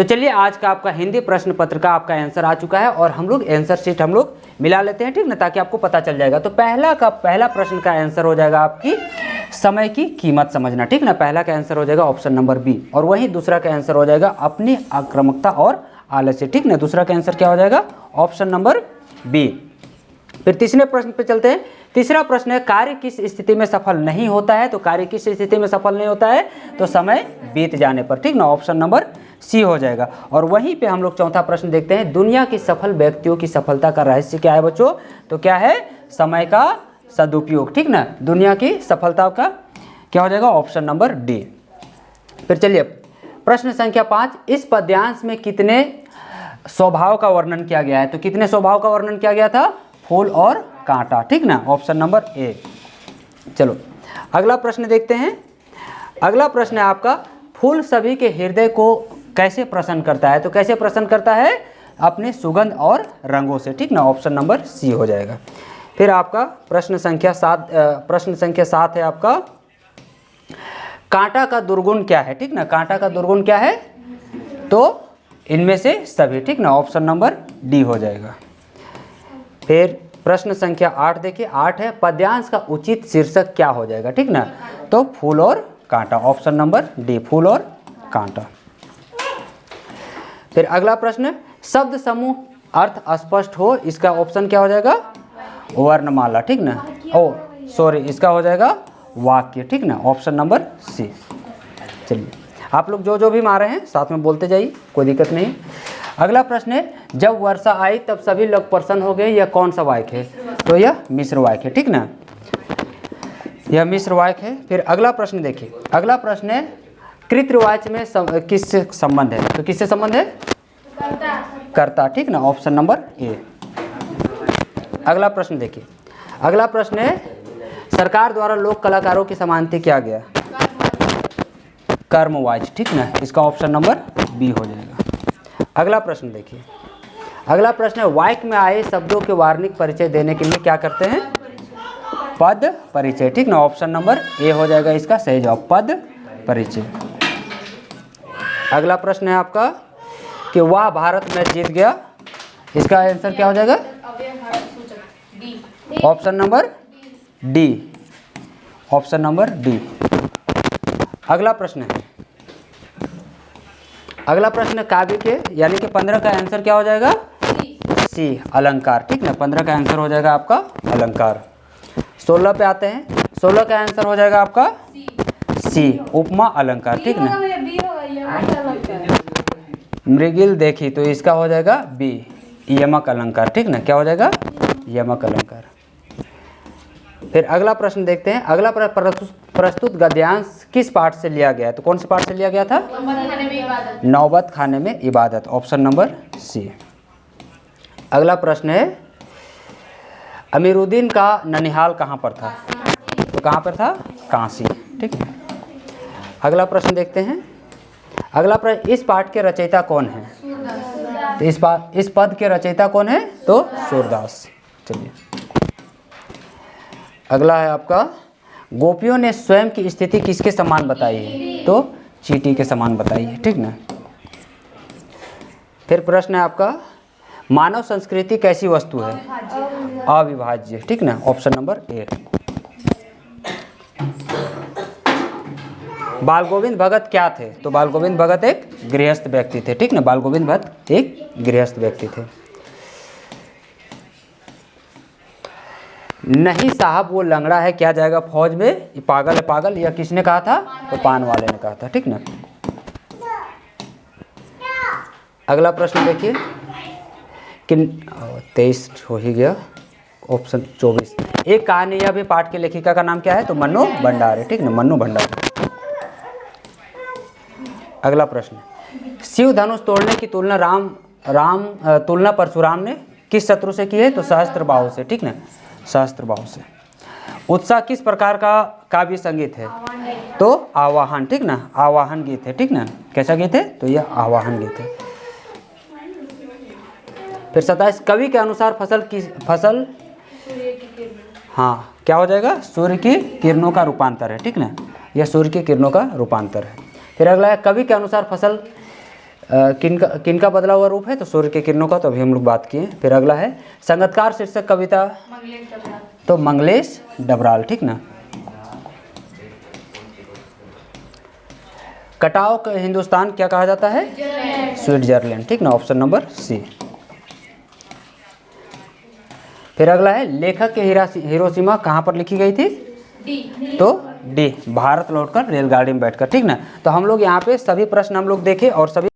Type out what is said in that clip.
तो चलिए आज का आपका हिंदी प्रश्न पत्र का आपका आंसर आ चुका है और हम लोग आंसर शीट हम लोग मिला लेते हैं, ठीक ना, ताकि आपको पता चल जाएगा। तो पहला प्रश्न का आंसर हो जाएगा आपकी समय की कीमत समझना, ठीक ना। पहला का आंसर हो जाएगा ऑप्शन नंबर बी, और वहीं दूसरा का आंसर हो जाएगा अपनी आक्रामकता और आलस्य, ठीक ना। दूसरा का आंसर क्या हो जाएगा? Option number B. फिर तीसरे प्रश्न पे चलते हैं। तीसरा प्रश्न है कार्य किस स्थिति में सफल नहीं होता है? तो कार्य किस स्थिति में सफल नहीं होता है? तो समय बीत जाने पर, ठीक ना। ऑप्शन नंबर सी हो जाएगा। और वहीं पे हम लोग चौथा प्रश्न देखते हैं, दुनिया की सफल व्यक्तियों की सफलता का रहस्य क्या है बच्चों? तो क्या है? समय का सदुपयोग, ठीक ना। दुनिया की सफलता का क्या हो जाएगा? Option number D. फिर चलिए प्रश्न संख्या 5, इस पद्यांश में कितने स्वभाव का वर्णन किया गया है? तो कितने स्वभाव का वर्णन किया गया था? फूल और कांटा, ठीक ना। Option number A. चलो अगला प्रश्न देखते हैं। अगला प्रश्न है आपका, फूल सभी के हृदय को कैसे प्रसन्न करता है? तो कैसे प्रसन्न करता है? अपने सुगंध और रंगों से, ठीक ना। ऑप्शन नंबर सी हो जाएगा। फिर आपका प्रश्न संख्या 7 है आपका, कांटा का दुर्गुण क्या है? ठीक ना, कांटा का दुर्गुण क्या है? तो इनमें से सभी, ठीक ना। ऑप्शन नंबर डी हो जाएगा। फिर प्रश्न संख्या 8 देखिए, 8 है, पद्यांश का उचित शीर्षक क्या हो जाएगा? ठीक ना, तो फूल और कांटा। ऑप्शन नंबर डी, फूल और कांटा। फिर अगला प्रश्न, शब्द समूह अर्थ स्पष्ट हो, इसका ऑप्शन क्या हो जाएगा? वर्णमाला, ठीक ना। इसका हो जाएगा वाक्य, ठीक ना। Option number C. चलिए आप लोग जो भी मारे हैं साथ में बोलते जाइए, कोई दिक्कत नहीं। अगला प्रश्न है, जब वर्षा आई तब सभी लोग प्रसन्न हो गए, यह कौन सा वाक्य है? तो यह मिश्र वाक्य है, ठीक ना, यह मिश्र वाक्य है। फिर अगला प्रश्न देखिए, अगला प्रश्न है, कृतवाच्य में किससे संबंध है? तो किससे संबंध है? कर्ता, ठीक ना। Option number A. अगला प्रश्न देखिए, अगला प्रश्न है, सरकार द्वारा लोक कलाकारों की समानता किया गया? कर्मवाच्य, ठीक ना। इसका ऑप्शन नंबर बी हो जाएगा। अगला प्रश्न देखिए, अगला प्रश्न है, वाक्य में आए शब्दों के वार्णिक परिचय देने के लिए क्या करते हैं? पद परिचय, ठीक ना। ऑप्शन नंबर ए हो जाएगा इसका सही जवाब, पद परिचय। अगला प्रश्न है आपका कि वह भारत मैच जीत गया, इसका आंसर क्या हो जाएगा? Option number D, option number D. अगला प्रश्न है, अगला प्रश्न काव्य के यानी कि 15 का आंसर क्या हो जाएगा? सी, अलंकार, ठीक ना। 15 का आंसर हो जाएगा आपका अलंकार। 16 पे आते हैं, 16 का आंसर हो जाएगा आपका सी, उपमा अलंकार, ठीक ना। मृगिल देखी, तो इसका हो जाएगा बी, यमक अलंकार, ठीक ना। क्या हो जाएगा? यमक अलंकार। फिर अगला प्रश्न देखते हैं, अगला प्रस्तुत गद्यांश किस पाठ से लिया गया है? तो कौन से पाठ से लिया गया था? नौबत खाने में इबादत, ऑप्शन नंबर सी। अगला प्रश्न है, अमीरुद्दीन का ननिहाल कहाँ पर था? तो कहाँ पर था? काशी, ठीक है। अगला प्रश्न देखते हैं, अगला प्रश्न, इस पाठ के रचयिता कौन है? तो इस पद के रचयिता कौन है? तो सूरदास। चलिए अगला है आपका, गोपियों ने स्वयं की स्थिति किसके समान बताई है? तो चींटी के समान बताई है, ठीक ना। फिर प्रश्न है आपका, मानव संस्कृति कैसी वस्तु है? अविभाज्य, ठीक ना। Option number A. बाल गोविंद भगत क्या थे? तो बाल गोविंद भगत एक गृहस्थ व्यक्ति थे, ठीक ना। बाल गोविंद भगत एक गृहस्थ व्यक्ति थे। नहीं साहब वो लंगड़ा है, क्या जाएगा फौज में? ये पागल है पागल, यह किसने कहा था? तो पान वाले ने कहा था, ठीक ना। अगला प्रश्न देखिए कि 23 हो ही गया, ऑप्शन 24। एक कहानी, यह भी पाठ के लेखिका का नाम क्या है? तो मन्नू भंडारे, ठीक ना, मन्नू भंडारे। अगला प्रश्न, शिव धनुष तोड़ने की तुलना तुलना परशुराम ने किस शत्रु से की है? तो सहस्त्रबाहु से, ठीक ना, सहस्त्रबाहु से। उत्साह किस प्रकार का काव्य संगीत है? तो आवाहन, ठीक ना, आवाहन गीत है, ठीक ना। कैसा गीत है? तो यह आवाहन गीत है। फिर 27, कवि के अनुसार फसल हाँ क्या हो जाएगा? सूर्य की किरणों का रूपांतर है, ठीक ना, यह सूर्य की किरणों का रूपांतर है। फिर अगला है, कवि के अनुसार फसल किनका बदला हुआ रूप है, तो सूर्य के किरणों का, तो अभी हम लोग बात किए। फिर अगला है संगतकार शीर्षक कविता, तो मंगलेश डबराल, ठीक ना। कटाव हिंदुस्तान क्या कहा जाता है, स्विट्जरलैंड, ठीक ना, ऑप्शन नंबर सी। फिर अगला है लेखक के हिरोशिमा कहाँ पर लिखी गई थी, तो डी, भारत लौटकर रेलगाड़ी में बैठकर, ठीक ना। तो हम लोग यहाँ पे सभी प्रश्न हम लोग देखे और सभी